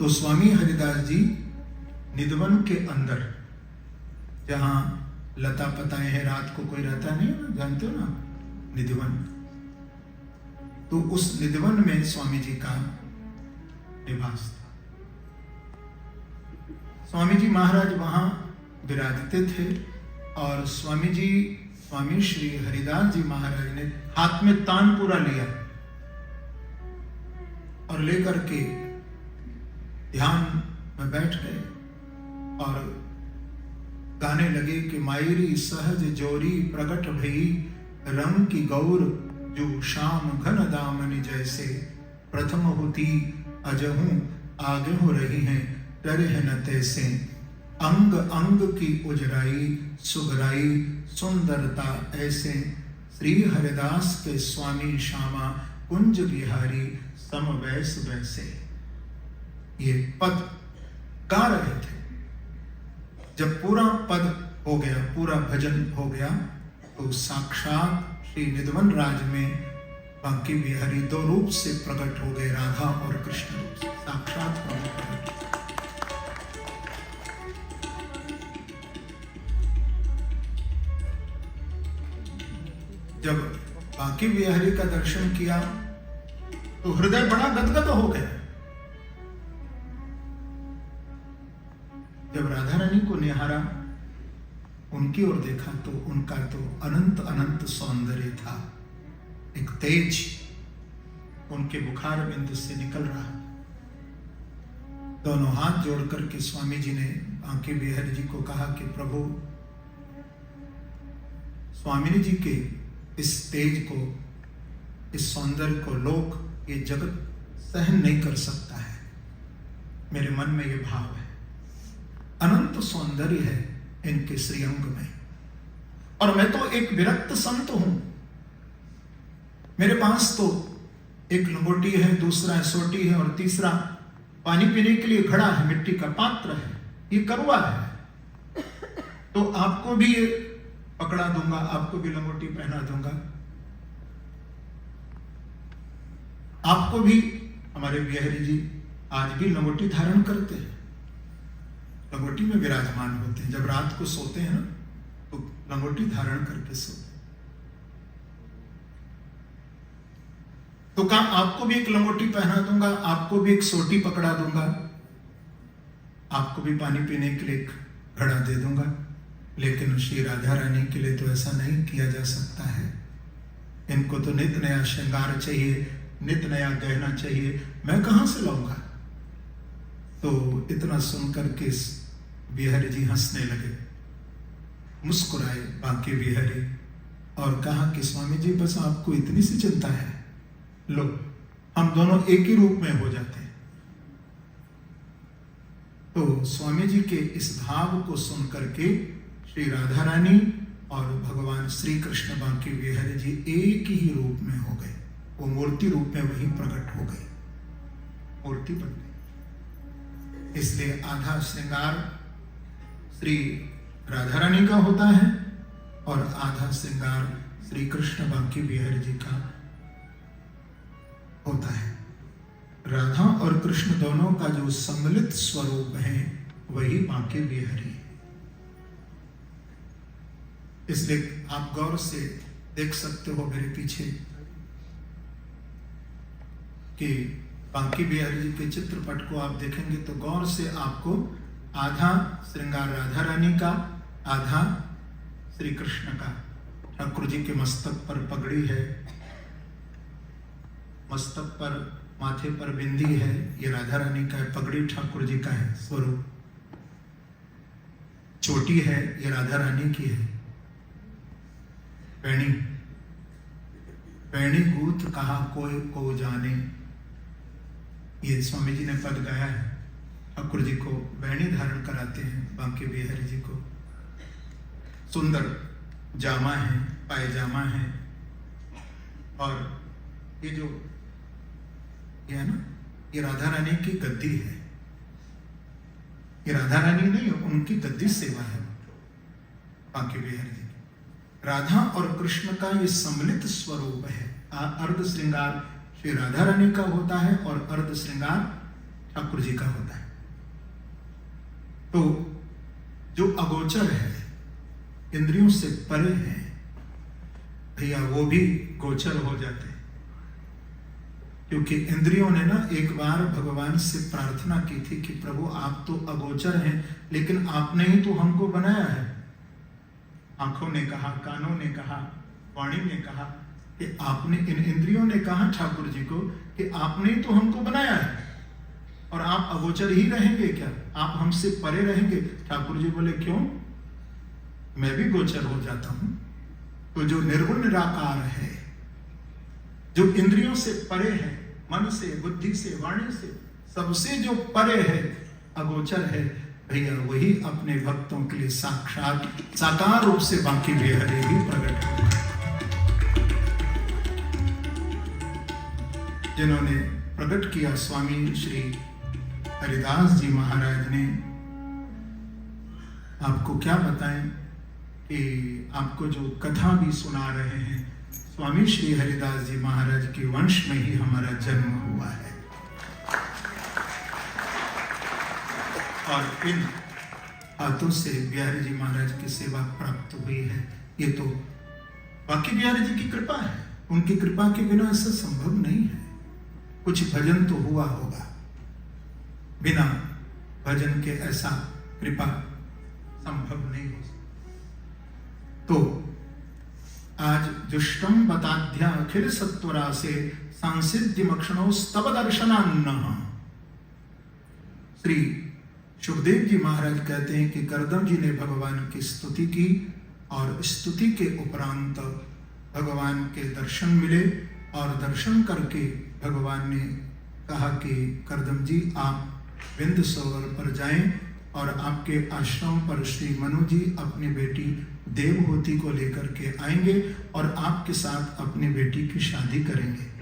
तो स्वामी हरिदास जी निधवन के अंदर, जहां लता पताए हैं, रात को कोई रहता नहीं है, जानते हो ना निधवन, तो उस निधवन में स्वामी जी का निवास था। स्वामी जी महाराज वहां विराजते थे और स्वामी श्री हरिदास जी महाराज ने हाथ में तानपुरा लिया और लेकर के ध्यान में बैठ गए और गाने लगे कि मायरी सहज जोरी प्रगट भई रंग की गौर जो शाम घन दामन जैसे प्रथम होती अजहू आगे हो रही हैं डरे न तैसे अंग अंग की उजराई सुगराई सुंदरता ऐसे श्री हरिदास के स्वामी श्यामा कुंज बिहारी सम वैस वैसे। ये पद गा रहे थे। जब पूरा पद हो गया, पूरा भजन हो गया, तो साक्षात श्री निधवन राज में बांके बिहारी दो रूप से प्रकट हो गए, राधा और कृष्ण रूप से साक्षात प्रकट। जब बांके बिहारी का दर्शन किया तो हृदय बड़ा गदगद हो गया। जब राधा रानी को निहारा, उनकी ओर देखा तो उनका तो अनंत अनंत सौंदर्य था। एक तेज उनके बुखार बिंदु से निकल रहा। दोनों हाथ जोड़ करके स्वामी जी ने बांके बिहारी जी को कहा कि प्रभु, स्वामी जी के इस तेज को, इस सौंदर्य को लोक, ये जगत सहन नहीं कर सकता है। मेरे मन में ये भाव है, अनंत सौंदर्य है इनके श्रीअंग में, और मैं तो एक विरक्त संत हूं। मेरे पास तो एक लंगोटी है, दूसरा है सोटी है, और तीसरा पानी पीने के लिए घड़ा है, मिट्टी का पात्र है, ये करुआ है। तो आपको भी ये पकड़ा दूंगा, आपको भी लंगोटी पहना दूंगा, आपको भी। हमारे बिहारी जी आज भी लंगोटी धारण करते हैं, लंगोटी में विराजमान होते हैं। जब रात को सोते हैं ना, तो लंगोटी धारण करके सोते हैं। तो कहा आपको भी एक लंगोटी पहना दूंगा, आपको भी एक सोटी पकड़ा दूंगा, आपको भी पानी पीने के लिए एक घड़ा दे दूंगा। लेकिन श्री राधा रानी के लिए तो ऐसा नहीं किया जा सकता है। इनको तो नित नया श्रृंगार चाहिए, नित नया गहना चाहिए, मैं कहां से लाऊंगा। तो इतना सुनकर के बिहारी जी हंसने लगे, मुस्कुराए बांके बिहारी, और कहा कि स्वामी जी बस आपको इतनी सी चिंता है, लो हम दोनों एक ही रूप में हो जाते हैं। तो स्वामी जी के इस भाव को सुनकर के श्री राधा रानी और भगवान श्री कृष्ण बांके बिहारी जी एक ही रूप में हो गए। वो मूर्ति रूप में वहीं प्रकट हो गए, मूर्ति बन गई। इसलिए आधा श्रृंगार श्री राधा रानी का होता है और आधा श्रृंगार श्री कृष्ण बांके बिहारी जी का होता है। राधा और कृष्ण दोनों का जो सम्मिलित स्वरूप है वही बांके बिहारी है। इसलिए आप गौर से देख सकते हो मेरे पीछे कि बांके बिहारी जी के चित्रपट को आप देखेंगे तो गौर से आपको आधा श्रृंगार राधा रानी का, आधा श्री कृष्ण का। ठाकुर जी के मस्तक पर पगड़ी है, मस्तक पर, माथे पर बिंदी है, ये राधा रानी का है। पगड़ी ठाकुर जी का है स्वरूप। चोटी है, ये राधा रानी की है। पैणी, पैणी गूथ कहा कोई को जाने, ये स्वामी जी ने पद गाया है। ठाकुर जी को बैणी धारण कराते हैं बांके बिहारी जी को। सुंदर जामा है, पायजामा है, और ये जो ये है ना, ये राधा रानी की गद्दी है। ये राधा रानी नहीं, उनकी गद्दी सेवा है बांके बिहारी जी। राधा और कृष्ण का ये सम्मिलित स्वरूप है। अर्ध श्रृंगार श्री राधा रानी का होता है और अर्ध श्रृंगार ठाकुर जी का होता है। तो जो अगोचर है, इंद्रियों से परे है, भैया वो भी गोचर हो जाते हैं। क्योंकि इंद्रियों ने ना एक बार भगवान से प्रार्थना की थी कि प्रभु आप तो अगोचर हैं, लेकिन आपने ही तो हमको बनाया है। आंखों ने कहा, कानों ने कहा, वाणी ने कहा कि आपने, इन इंद्रियों ने कहा ठाकुर जी को कि आपने ही तो हमको बनाया है और आप अगोचर ही रहेंगे क्या? आप हमसे परे रहेंगे? ठाकुर जी बोले क्यों, मैं भी गोचर हो जाता हूं। तो जो निर्गुण निराकार है, जो इंद्रियों से परे है, मन से, बुद्धि से, वाणी से, सबसे जो परे है, अगोचर है, भैया वही अपने भक्तों के लिए साक्षात साकार रूप से बाकी बिहारी ही प्रकट होगा। जिन्होंने प्रकट किया स्वामी श्री हरिदास जी महाराज ने, आपको क्या बताएं कि आपको जो कथा भी सुना रहे हैं, स्वामी श्री हरिदास जी महाराज के वंश में ही हमारा जन्म हुआ है और इन हाथों से बिहारी जी महाराज की सेवा प्राप्त हुई है। ये तो बाकी बिहारी जी की कृपा है, उनकी कृपा के बिना ऐसा संभव नहीं है। कुछ भजन तो हुआ होगा, बिना भजन के ऐसा कृपा संभव नहीं हो सकता। तो आज दुष्टम बताध्या अखिल सत्वरा से सांसिध्यमक्षणो स्तव दर्शनान्न। श्री सुखदेव जी महाराज कहते हैं कि करदम जी ने भगवान की स्तुति की और स्तुति के उपरांत भगवान के दर्शन मिले और दर्शन करके भगवान ने कहा कि करदम जी आप विंध्य सरोवर पर जाएं और आपके आश्रम पर श्री मनु जी अपनी बेटी देवहूति को लेकर के आएंगे और आपके साथ अपनी बेटी की शादी करेंगे।